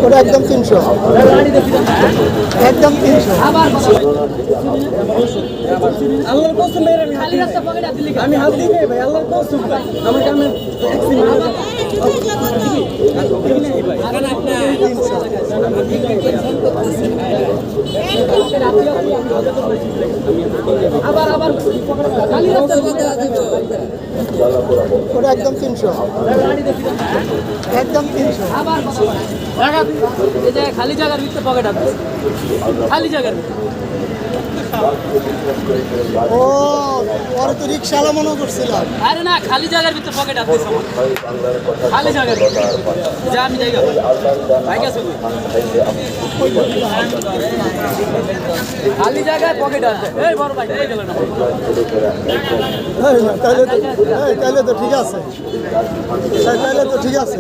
ওটা একদম 300, একদম 300। আল্লাহর কসম আমি হাত দিই ভাই, আল্লাহর কসম আমাকে আমি ওটা একদম 300, একদম 300। খালি জায়গার ভিতরে পকেট আছে, খালি জায়গার ও ওর তো রিক্সাওয়ালা মনে করছিলাম। আরে না, খালি জায়গার ভিতরে পকেট আছে, খালি জায়গার যা আমি জায়গা ভাই গেছে খালি জায়গায় পকেট আছে। এই বড় ভাই গেল না, তাহলে তো ঠিক আছে, তাহলে তো ঠিক আছে।